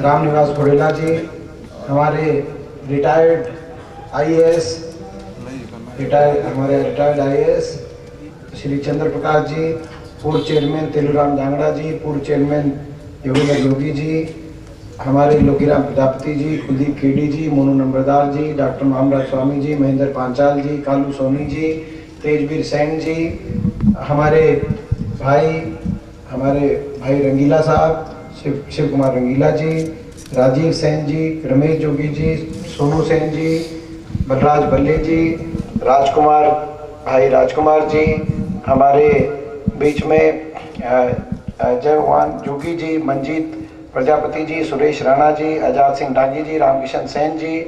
रामनिवास घोड़ेला जी, हमारे retired IAS retired IAS Shri Chandra Prakash ji, पूर्व chairman तेलुराम Jangra जी, पूर्व चेयरमैन योगेंद्र योगी जी, हमारे लोकीराम प्रजापति जी, कुलदीप खेड़ी जी, मोनू नंबरदार जी, डॉक्टर मामराज स्वामी जी, महेंद्र पांचाल जी, कालू सोनी जी, तेजवीर सैन जी, हमारे भाई रंगीला साहब, शिव कुमार रंगीला जी, राजीव सेन जी, रमेश जोगी जी, सोनू सेन जी, बलराज बल्ले जी, राजकुमार जी, हमारे बीच में जयवान जोगी जी, मंजीत प्रजापति जी, सुरेश राणा जी, आजाद सिंह डांगी जी, रामकिशन सेन जी,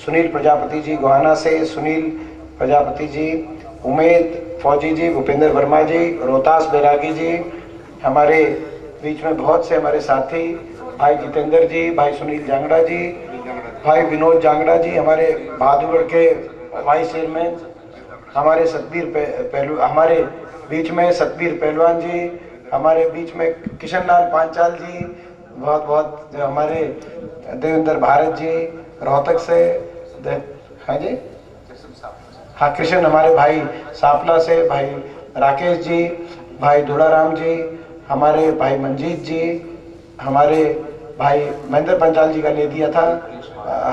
सुनील प्रजापति जी गोहाना से, सुनील प्रजापति जी, उमेद फौजी जी, भूपेंद्र वर्मा जी, रोहतास बैरागी जी, हमारे बीच में बहुत से हमारे साथी, भाई जितेंद्र जी, भाई सुनील जांगड़ा जी, भाई विनोद जांगड़ा जी, हमारे बहादुरगढ़ के वाइस चेयरमैन, हमारे हमारे बीच में सतबीर पहलवान जी, हमारे बीच में किशन लाल पांचाल जी, बहुत जो हमारे देवेंद्र भारत जी रोहतक से, हाँ जी, हाँ कृष्ण, हमारे भाई सापला से, भाई राकेश जी, भाई दुलाराम जी, हमारे भाई मंजीत जी, हमारे भाई महेंद्र पंचाल जी का ले दिया था,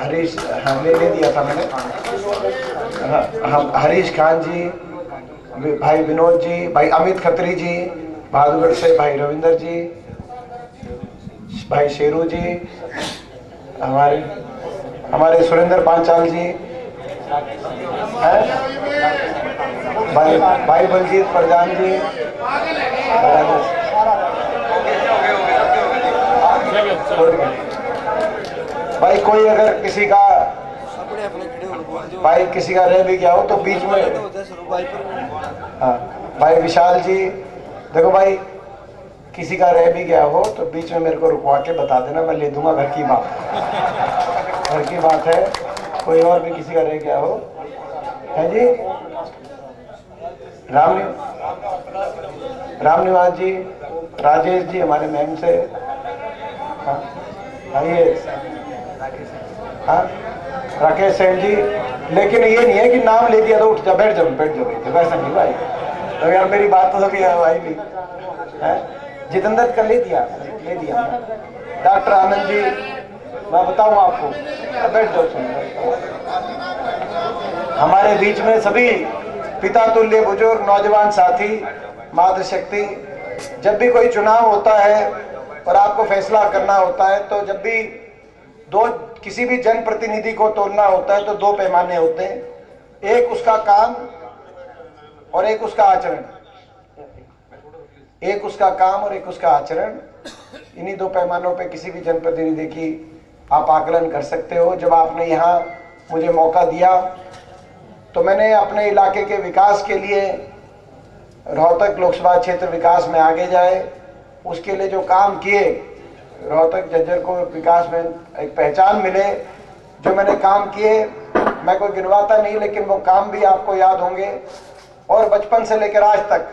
हरीश, हाँ ले दिया था मैंने, हरीश खान जी, भाई विनोद जी, भाई अमित खत्री जी, बहादुरगढ़ से भाई रविंदर जी, भाई शेरू जी, हमारे सुरेंद्र पांचाल जी, भाई बलजीत प्रधान जी, भाई कोई अगर किसी का रह भी गया हो तो बीच में, हाँ भाई विशाल जी, देखो भाई किसी का रह भी गया हो तो बीच में मेरे को रुकवा के बता देना, मैं ले दूंगा, घर की बात है, कोई और भी किसी का रह गया हो, है जी, रामनिवास जी, राजेश जी, हमारे मैम से, आइए, हाँ राकेश सेन जी, लेकिन ये नहीं है कि नाम ले दिया तो उठ जा बैठ जाओ वैसा नहीं भाई, तो यार मेरी बात तो सभी भाई भी है, जितेंद्र का ले दिया, डॉक्टर आनंद जी, मैं बताऊं आपको, बैठ जाओ सुन, हमारे बीच में सभी पिता तुल्य बुजुर्ग नौजवान साथी, मातृशक्ति, जब भी कोई चुनाव होता है और आपको फैसला करना होता है तो जब भी किसी भी जनप्रतिनिधि को तोलना होता है तो दो पैमाने होते हैं, एक उसका काम और एक उसका आचरण, इन्हीं दो पैमानों पे किसी भी जनप्रतिनिधि की आप आकलन कर सकते हो। जब आपने यहाँ मुझे मौका दिया तो मैंने अपने इलाके के विकास के लिए, रोहतक लोकसभा क्षेत्र विकास में आगे जाए, उसके लिए जो काम किए, रोहतक झज्जर को विकास में एक पहचान मिले, जो मैंने काम किए मैं कोई गिनवाता नहीं, लेकिन वो काम भी आपको याद होंगे, और बचपन से लेकर आज तक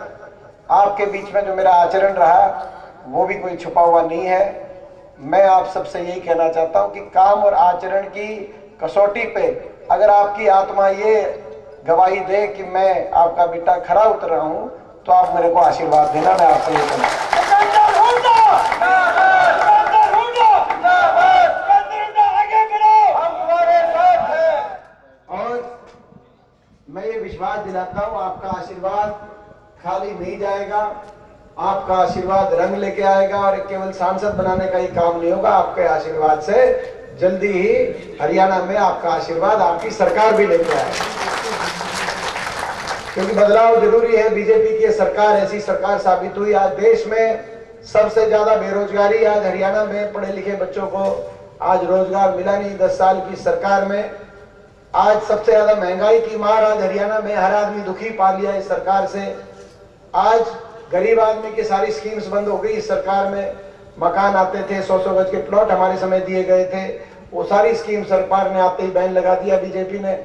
आपके बीच में जो मेरा आचरण रहा वो भी कोई छुपा हुआ नहीं है। मैं आप सबसे यही कहना चाहता हूं कि काम और आचरण की कसौटी पे अगर आपकी आत्मा ये गवाही दे कि मैं आपका बेटा खरा उतर रहा हूं तो आप मेरे को आशीर्वाद देना, मैं आपसे ये कहूँ। और मैं ये विश्वास दिलाता हूं आपका आशीर्वाद खाली नहीं जाएगा, आपका आशीर्वाद रंग लेके आएगा, और केवल सांसद बनाने का ही काम नहीं होगा, आपके आशीर्वाद से जल्दी ही हरियाणा में आपका आशीर्वाद आपकी सरकार भी लेके आएगा, क्योंकि बदलाव जरूरी है। बीजेपी की सरकार ऐसी सरकार साबित हुई, आज देश में सबसे ज्यादा बेरोजगारी, आज हरियाणा में पढ़े लिखे बच्चों को आज रोजगार मिला नहीं 10 साल की सरकार में, आज सबसे ज्यादा महंगाई की मार आज हरियाणा में, हर आदमी दुखी पा लिया इस सरकार से, आज गरीब आदमी की सारी स्कीम्स बंद हो गई इस सरकार में, मकान आते थे 100-100 गज के प्लॉट हमारे समय दिए गए थे, वो सारी स्कीम सरकार ने आते ही बैन लगा दिया बीजेपी ने,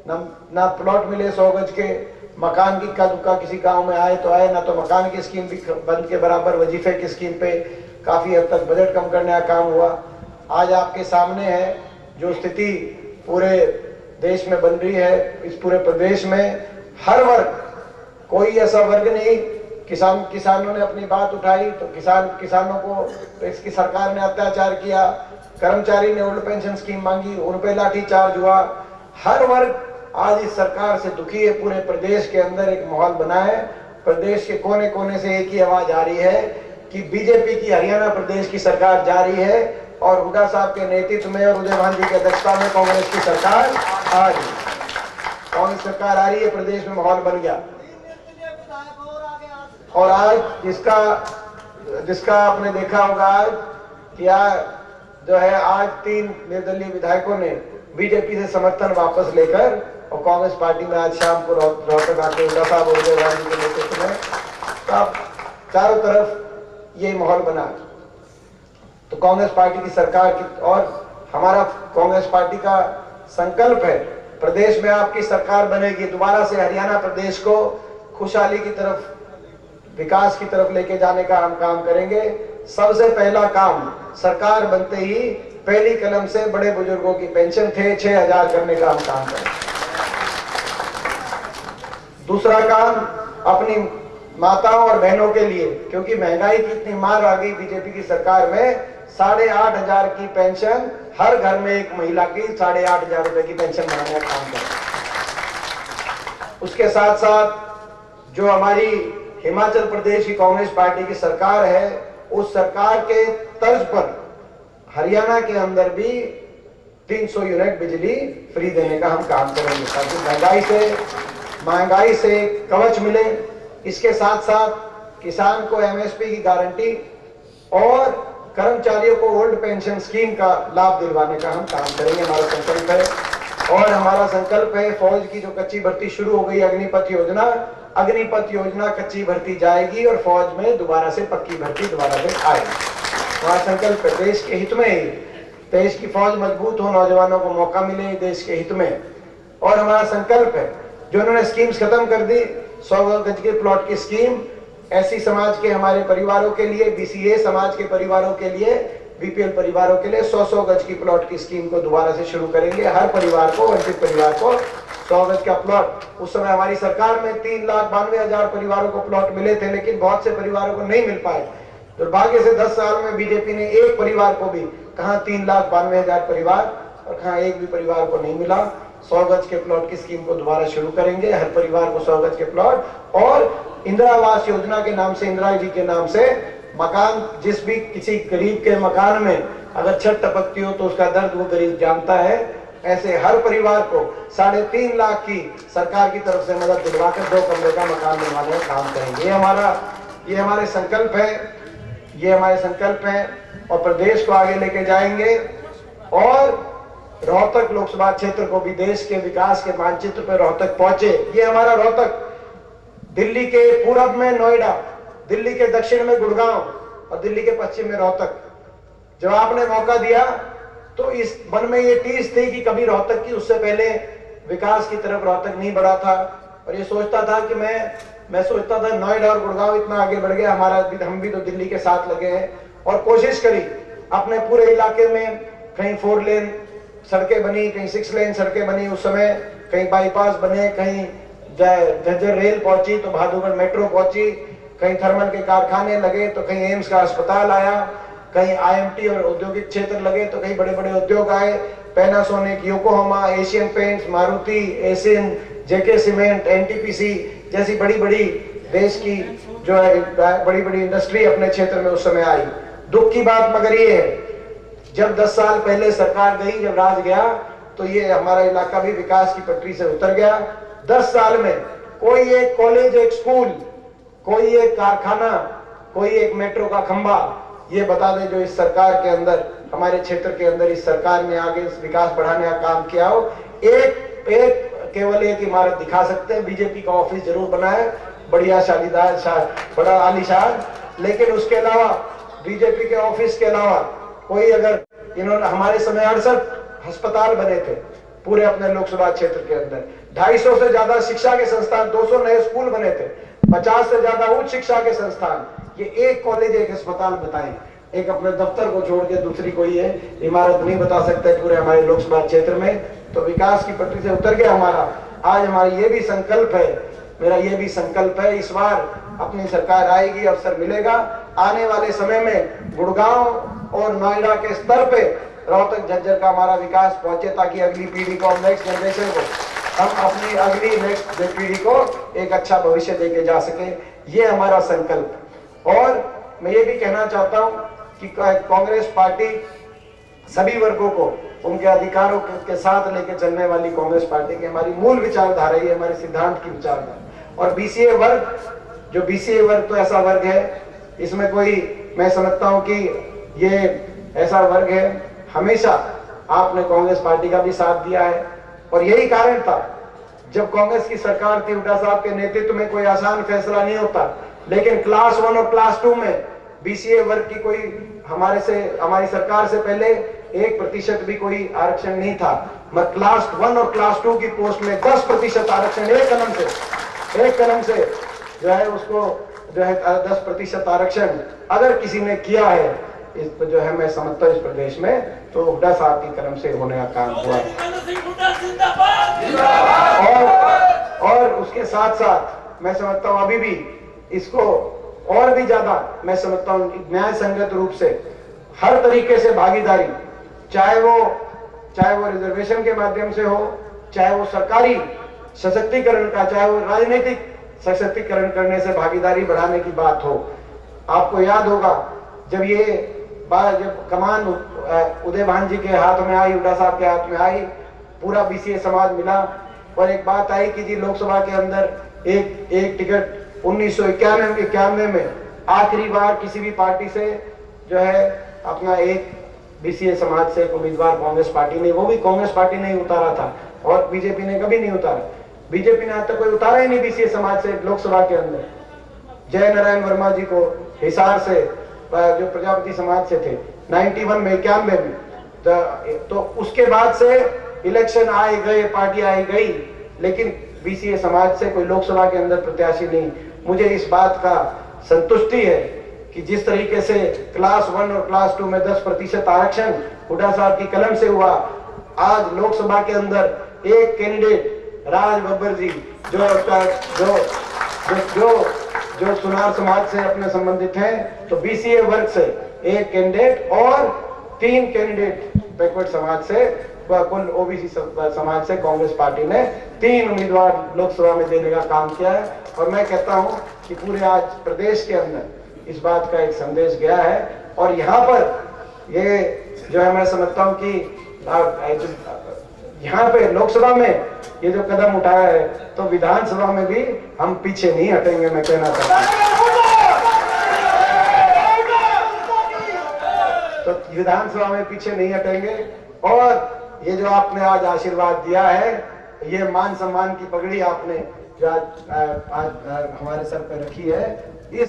ना प्लॉट मिले 100 गज के, मकान की इक्का दुक्का किसी गांव में आए तो आए, ना तो मकान की स्कीम भी बंद के बराबर, वजीफे की स्कीम पे काफी हद तक बजट कम करने का काम हुआ। आज आपके सामने है। जो स्थिति पूरे देश में बन रही है, इस पूरे प्रदेश में हर वर्ग, कोई ऐसा वर्ग नहीं, किसानों ने अपनी बात उठाई तो किसानों को इसकी सरकार ने अत्याचार किया, कर्मचारी ने ओल्ड पेंशन स्कीम मांगी, उन पे लाठीचार्ज हुआ। हर वर्ग आज इस सरकार से दुखी है। पूरे प्रदेश के अंदर एक माहौल बना है। प्रदेश के कोने कोने से एक ही आवाज आ रही है कि बीजेपी की हरियाणा प्रदेश की सरकार जा रही है और हुड्डा साहब के नेतृत्व में और उदय भान जी की अध्यक्षता में कांग्रेस की सरकार आ रही है। कांग्रेस सरकार आ रही है, प्रदेश में माहौल बन गया। और आज जिसका आपने देखा होगा आज क्या जो है, आज 3 निर्दलीय विधायकों ने बीजेपी से समर्थन वापस लेकर और कांग्रेस पार्टी में आज शाम को रोहतक आके हुड्डा साहब और उदय भान जी के नेतृत्व में तब चारों तरफ ये माहौल बना। तो कांग्रेस पार्टी की सरकार की और हमारा कांग्रेस पार्टी का संकल्प है, प्रदेश में आपकी सरकार बनेगी, दोबारा से हरियाणा प्रदेश को खुशहाली की तरफ, विकास की तरफ लेके जाने का हम काम करेंगे। सबसे पहला काम, सरकार बनते ही पहली कलम से बड़े बुजुर्गों की पेंशन थे 6,000 करने का हम काम करेंगे। दूसरा काम, अपनी माताओं और बहनों के लिए, क्योंकि महंगाई की इतनी मार आ गई बीजेपी की सरकार में, 8,500 की पेंशन हर घर में एक महिला की 8,500 रुपए की पेंशन बनाने का काम करें। उसके साथ साथ जो हमारी हिमाचल प्रदेश की कांग्रेस पार्टी की सरकार है, उस सरकार के तर्ज पर हरियाणा के अंदर भी 300 यूनिट बिजली फ्री देने का हम काम करेंगे ताकि महंगाई से कवच मिले। इसके साथ साथ किसान को एमएसपी की गारंटी और कर्मचारियों को ओल्ड पेंशन स्कीम का लाभ दिलवाने का हम काम करेंगे, हमारा संकल्प है। और हमारा संकल्प है, फौज की जो कच्ची भर्ती शुरू हो गई अग्निपथ योजना कच्ची भर्ती जाएगी और फौज में दोबारा से पक्की भर्ती दोबारा से आएगी। हमारा संकल्प है, देश के हित में ही, देश की फौज मजबूत हो, नौजवानों को मौका मिले, देश के हित में। और हमारा संकल्प है, जो उन्होंने स्कीम्स खत्म कर दी, 100 गज के प्लॉट की स्कीम, एससी समाज के हमारे परिवारों के लिए, बीसीए समाज के परिवारों के लिए, बीपीएल परिवारों के लिए 100 गज की प्लॉट की स्कीम को दोबारा से शुरू करेंगे। हर परिवार को, वंचित परिवार को 100 गज का प्लॉट। उस समय हमारी सरकार में 3,92,000 परिवारों को प्लॉट मिले थे, लेकिन बहुत से परिवारों को नहीं मिल पाए। दुर्भाग्य से 10 साल में बीजेपी ने एक परिवार को भी, कहां 3,92,000 परिवार और कहां एक भी परिवार को नहीं मिला। 100 गज के प्लॉट की स्कीम को दोबारा शुरू करेंगे, हर परिवार को 100 गज के प्लॉट। और इंदिरा आवास योजना के नाम से, इंदिरा जी के नाम से मकान, जिस भी किसी गरीब के मकान में अगर छत टपकती हो तो उसका दर्द वो गरीब जानता है, ऐसे हर परिवार को 3.5 लाख की सरकार की तरफ से मदद दिलवाकर 2 कमरे का मकान बनवाने का काम करेंगे। ये हमारे संकल्प है और प्रदेश को आगे लेके जाएंगे। और रोहतक लोकसभा क्षेत्र को भी देश के विकास के मानचित्र पर रोहतक पहुंचे। ये हमारा रोहतक, दिल्ली के पूरब में नोएडा, दिल्ली के दक्षिण में गुड़गांव और दिल्ली के पश्चिम में रोहतक। जब आपने मौका दिया तो इस मन में ये टीस थी कि कभी रोहतक की, उससे पहले विकास की तरफ रोहतक नहीं बढ़ा था। और ये सोचता था कि मैं सोचता था नोएडा और गुड़गांव इतना आगे बढ़ गया, हम भी तो दिल्ली के साथ लगे हैं। और कोशिश करी अपने पूरे इलाके में, कहीं 4 लेन सड़कें बनी, कहीं 6 लेन सड़कें बनी उस समय, कहीं बाईपास बने, कहीं झज्जर रेल पहुंची तो बहादुरगढ़ मेट्रो पहुंची, कहीं थर्मल के कारखाने लगे तो कहीं एम्स का अस्पताल आया, कहीं आईएमटी और औद्योगिक क्षेत्र लगे तो कहीं बड़े बड़े उद्योग आए, Panasonic, Yokohama, Asian Paints, Maruti, Asian, JK Cement, NTPC जैसी बड़ी बड़ी देश की जो है बड़ी बड़ी इंडस्ट्री अपने क्षेत्र में उस समय आई। दुख की बात मगर ये है, जब 10 साल पहले सरकार गई, जब राज गया, तो ये हमारा इलाका भी विकास की पटरी से उतर गया। 10 साल में कोई एक कॉलेज, एक स्कूल, कोई एक कारखाना, कोई एक मेट्रो का खंभा, ये बता दे जो इस सरकार के अंदर, हमारे क्षेत्र के अंदर इस सरकार ने आगे विकास बढ़ाने का काम किया हो। केवल एक इमारत दिखा सकते हैं, बीजेपी का ऑफिस जरूर बना है, बढ़िया शालीदार, बड़ा आलीशान, लेकिन उसके अलावा बीजेपी के ऑफिस के अलावा कोई, अगर इन्होंने, हमारे समय 68 अस्पताल बने थे पूरे अपने लोकसभा क्षेत्र के अंदर, 250 से ज्यादा शिक्षा के संस्थान, 200 नए स्कूल बने थे, 50 से ज्यादा उच्च शिक्षा के संस्थान, ये एक कॉलेज, एक अस्पताल बताएं। एक अपने दफ्तर को छोड़ के दूसरी कोई है इमारत नहीं बता सकते पूरे हमारे लोकसभा क्षेत्र में। तो विकास की पटरी से उतर गया हमारा। आज हमारा ये भी संकल्प है, मेरा ये भी संकल्प है, इस बार अपनी सरकार आएगी, अवसर मिलेगा, आने वाले समय में गुड़गांव और नोएडा के स्तर पे रोहतक झज्जर का हमारा विकास पहुंचे, ताकि अगली पीढ़ी को, नेक्स्ट जनरेशन को, हम अपनी अगली नेक्स्ट पीढ़ी को एक अच्छा भविष्य देके जा सके। ये हमारा संकल्प। और मैं ये भी कहना चाहता हूं कि कांग्रेस पार्टी सभी वर्गों को उनके अधिकारों के साथ लेके चलने वाली कांग्रेस पार्टी की हमारी मूल विचारधारा है, हमारे सिद्धांत की विचारधारा। और बीसीए वर्ग, जो बीसीए वर्ग तो ऐसा वर्ग है, इसमें कोई, मैं समझता हूं कि ये ऐसा वर्ग है, हमेशा आपने कांग्रेस पार्टी का भी साथ दिया है। और यही कारण था, जब कांग्रेस की सरकार थी, हुड्डा साहब के नेतृत्व में कोई आसान फैसला नहीं होता, लेकिन क्लास 1 और क्लास 2 में बीसीए वर्ग की कोई हमारी सरकार से पहले 1% भी कोई आरक्षण नहीं था। मगर क्लास 1 और क्लास 2 की पोस्ट में 10% आरक्षण एक कलम से जो है उसको जो है 10% आरक्षण अगर किसी ने किया है, इस जो है मैं समझता हूँ इस प्रदेश में, तो हुड्डा साहब की कलम से होने का काम हुआ। और उसके साथ साथ मैं समझता हूँ अभी भी इसको और भी ज्यादा मैं समझता हूँ न्याय संगत रूप से हर तरीके से भागीदारी, चाहे वो रिजर्वेशन के माध्यम से हो, चाहे वो सरकारी सशक्तिकरण का, चाहे वो राजनीतिक सशक्तिकरण करने से भागीदारी बढ़ाने की बात हो। आपको याद होगा जब कमान उदय भान जी के हाथ में आई, हुड्डा साहब के हाथ में आई, पूरा बीसीए समाज मिला। और एक बात आई कि जी लोकसभा के अंदर एक टिकट 1991 में आखिरी बार किसी भी पार्टी से जो है अपना एक बीसीए समाज से उम्मीदवार कांग्रेस पार्टी ने, वो भी कांग्रेस पार्टी ने ही उतारा था, और बीजेपी ने कभी नहीं उतारा। बीजेपी ने आज तक कोई उतारा ही नहीं बीसीए समाज से लोकसभा के अंदर। जय नारायण वर्मा जी को हिसार से, जो प्रजापति समाज से थे, 91 में 91 में, तो उसके बाद से इलेक्शन आए गए, पार्टी आई गई, लेकिन बीसीए समाज से कोई लोकसभा के अंदर प्रत्याशी नहीं। मुझे इस बात का संतुष्टि है कि जिस तरीके से क्लास 1 और क्लास 2 में 10% आरक्षण हुड्डा साहब की कलम से हुआ, आज लोकसभा के अंदर एक कैंडिडेट राज बब्बर जी जो सुनार समाज से अपने संबंधित हैं, तो बीसीए वर्ग से एक कैंडिडेट और 3 कैंडिडेट बैकवर्ड समाज से, कुल ओबीसी समाज से कांग्रेस पार्टी ने 3 उम्मीदवार लोकसभा में देने का काम किया है। और मैं कहता हूं कि पूरे आज प्रदेश के अंदर इस बात का एक संदेश गया है। और यहाँ पर ये जो है मैं समझता हूं कि यहाँ पे लोकसभा में ये जो कदम उठाया है, तो विधानसभा में भी हम पीछे नहीं हटेंगे, मैं कहना चाहता हूँ। तो विधानसभा में पीछे नहीं हटेंगे। और ये जो आपने आज आशीर्वाद दिया है, ये मान सम्मान की पगड़ी आपने जो आज हमारे सर पे रखी है,